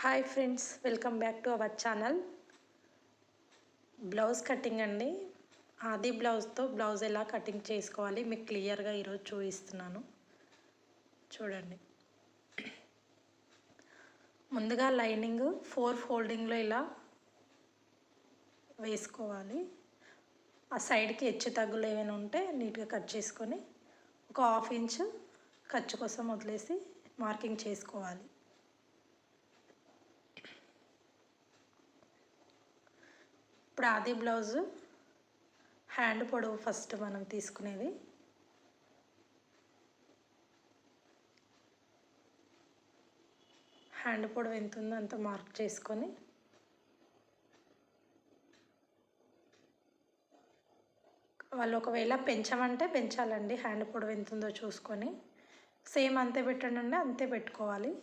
Hi friends, welcome back to our channel. Blouse cutting అండి. ఆది బ్లౌజ్తో blouse ఎలా cutting చేసుకోవాలి మీకు క్లియర్గా ఈరోజు చూపిస్తున్నాను. చూడండి. ముందుగా లైనింగ్ 4 ఫోల్డింగ్లో ఇలా వేసుకోవాలి. ఆ సైడ్కి హెచ్చు తగ్గులు ఏమైనా ఉంటే నీట్గా కట్ చేసుకొని ఒక 1/2 ఇంచు ఖర్చు కోసం వదిలేసి మార్కింగ్ చేసుకోవాలి. ఇప్పుడు ఆది బ్లౌజు హ్యాండ్ పొడవు ఫస్ట్ మనం తీసుకునేది. హ్యాండ్ పొడవు ఎంత ఉందో అంత మార్క్ చేసుకొని వాళ్ళు ఒకవేళ పెంచమంటే పెంచాలండి. హ్యాండ్ పొడవు ఎంత ఉందో చూసుకొని సేమ్ అంతే పెట్టండి, అంతే పెట్టుకోవాలి.